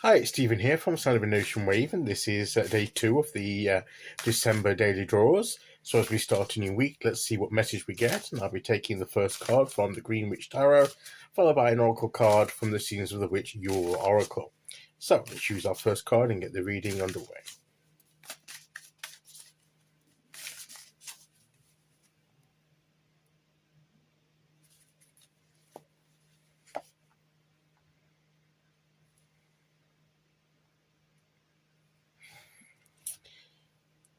Hi, it's Stephen here from Sound of an Ocean Wave, and this is day two of the December daily draws. So as we start a new week, let's see what message we get, and I'll be taking the first card from the Green Witch Tarot, followed by an oracle card from the Scenes of the Witch Yule Oracle. So let's choose our first card and get the reading underway.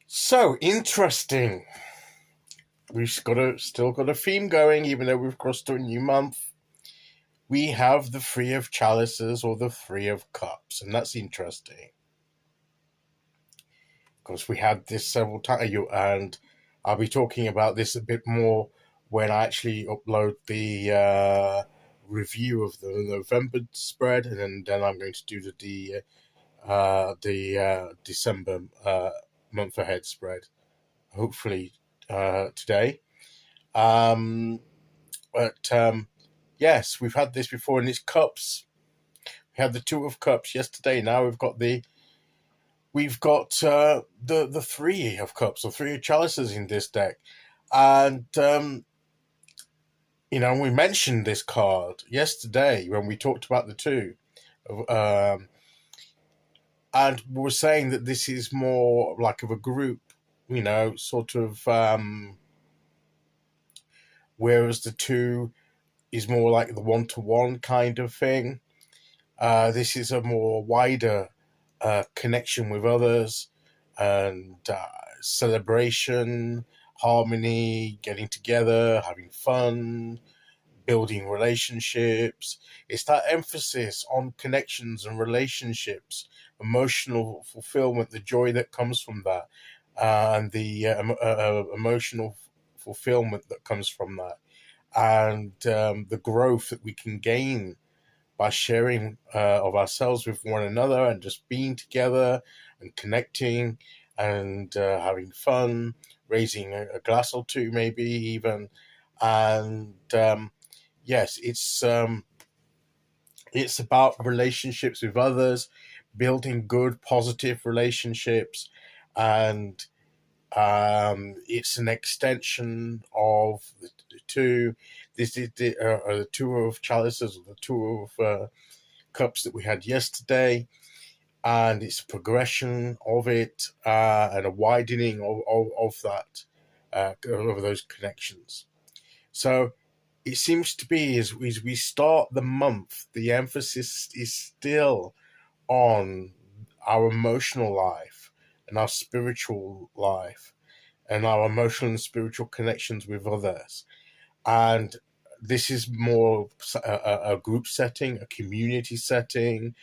So interesting. We've still got a theme going, even though we've crossed to a new month. We have the Three of Chalices or the Three of Cups, and that's interesting. Because we had this several times, and I'll be talking about this a bit more when I actually upload the review of the November spread, and then I'm going to do the December month ahead spread, hopefully today. Yes, we've had this before, and it's cups. We had the Two of Cups yesterday. Now we've got the Three of Cups or Three of Chalices in this deck, and we mentioned this card yesterday when we talked about the two, and we were saying that this is more like of a group, sort of, whereas the two is more like the one-to-one kind of thing. This is a more wider connection with others and celebration, harmony, getting together, having fun, building relationships. It's that emphasis on connections and relationships, emotional fulfillment, the joy that comes from that, and the emotional fulfillment that comes from that, and the growth that we can gain by sharing of ourselves with one another and just being together and connecting and having fun, raising a glass or two maybe even. And yes, it's about relationships with others, building good, positive relationships, and it's an extension of the two. This is the Two of Chalices, or the Two of Cups that we had yesterday, and it's a progression of it and a widening of that, of those connections. So it seems to be as we start the month, the emphasis is still on our emotional life and our spiritual life and our emotional and spiritual connections with others. And this is more a group setting, a community setting,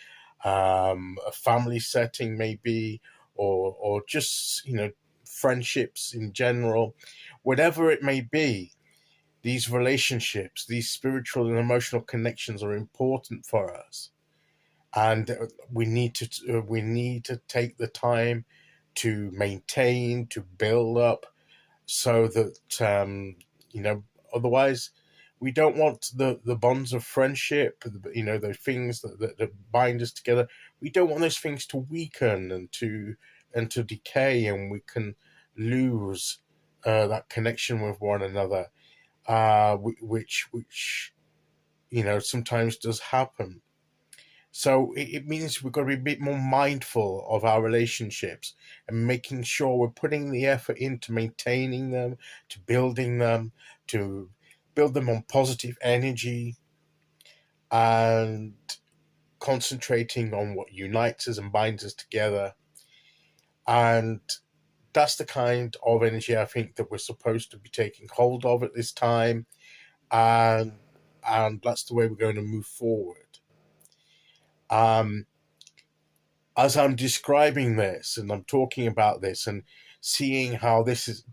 a family setting maybe, or just, friendships in general. Whatever it may be, these relationships, these spiritual and emotional connections are important for us. And we need to take the time to maintain, to build up, so that otherwise we don't want the bonds of friendship, those things that bind us together. We don't want those things to weaken and to decay, and we can lose that connection with one another, which sometimes does happen. So it means we've got to be a bit more mindful of our relationships and making sure we're putting the effort into maintaining them, to build them on positive energy, and concentrating on what unites us and binds us together. And that's the kind of energy I think that we're supposed to be taking hold of at this time. And that's the way we're going to move forward. As I'm describing this and I'm talking about this and seeing how this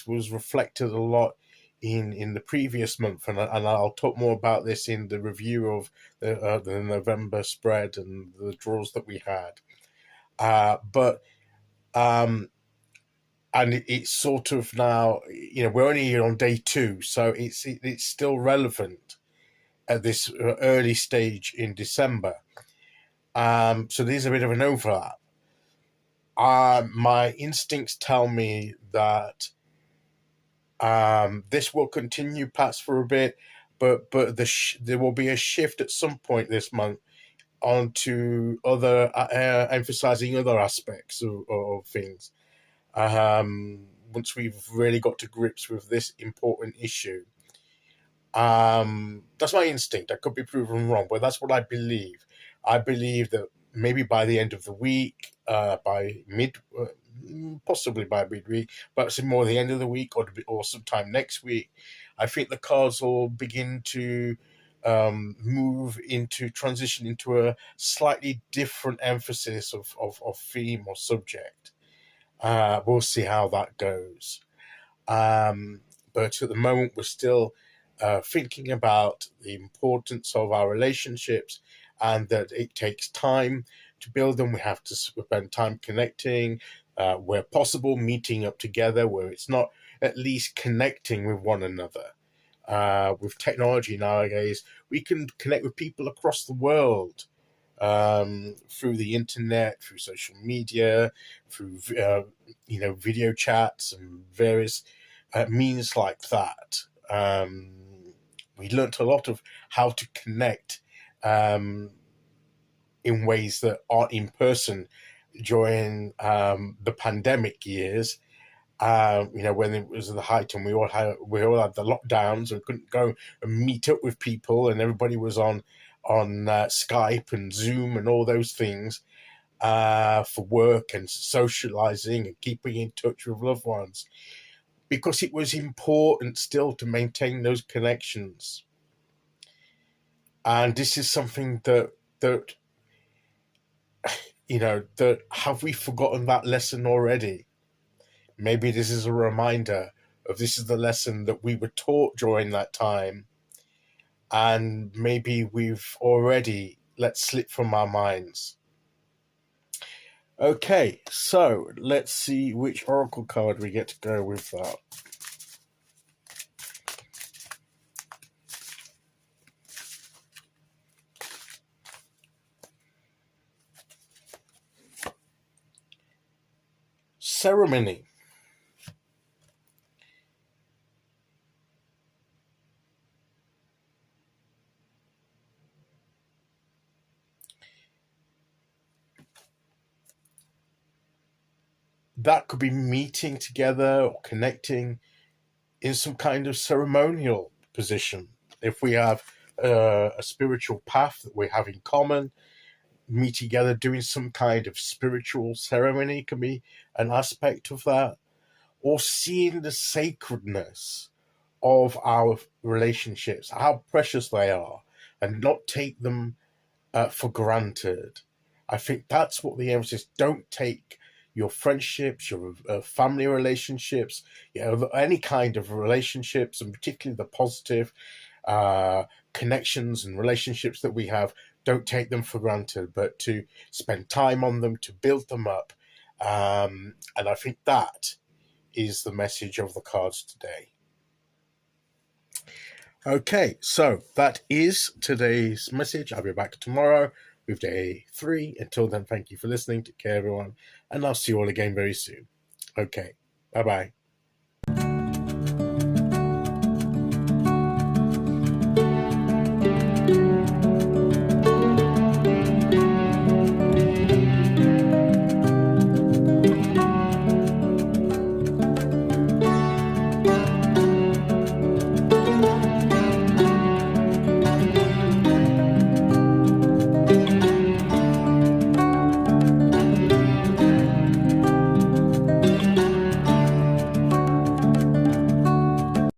was reflected a lot in the previous month, and I'll talk more about this in the review of the November spread and the draws that we had. And it's sort of now, we're only on day two, so it's still relevant at this early stage in December. So there's a bit of an overlap. My instincts tell me that this will continue perhaps for a bit, but there will be a shift at some point this month onto other emphasizing other aspects of things. Once we've really got to grips with this important issue. That's my instinct. I could be proven wrong, but that's what I believe. I believe that maybe by the end of the week, possibly by midweek, but more the end of the week or sometime next week, I think the cards will begin to transition into a slightly different emphasis of theme or subject. We'll see how that goes. But at the moment, we're still thinking about the importance of our relationships and that it takes time to build them. We have to spend time connecting, where possible, meeting up together, where it's not at least connecting with one another. With technology nowadays, we can connect with people across the world through the internet, through social media, through video chats and various means like that. We learnt a lot of how to connect in ways that aren't in person during the pandemic years. When it was the height and we all had the lockdowns and couldn't go and meet up with people, and everybody was on Skype and Zoom and all those things for work and socializing and keeping in touch with loved ones, because it was important still to maintain those connections. And this is something that have we forgotten that lesson already? Maybe this is a reminder of this is the lesson that we were taught during that time, and maybe we've already let slip from our minds. Okay, so let's see which oracle card we get to go with that. Ceremony. That could be meeting together or connecting in some kind of ceremonial position. If we have a spiritual path that we have in common, meet together doing some kind of spiritual ceremony can be an aspect of that. Or seeing the sacredness of our relationships, how precious they are, and not take them for granted. I think that's what the emphasis. Don't take your friendships, your family relationships, any kind of relationships, and particularly the positive connections and relationships that we have, don't take them for granted, but to spend time on them, to build them up. And I think that is the message of the cards today. Okay, so that is today's message. I'll be back tomorrow with day 3. Until then, thank you for listening. Take care, everyone, and I'll see you all again very soon. Okay, bye-bye.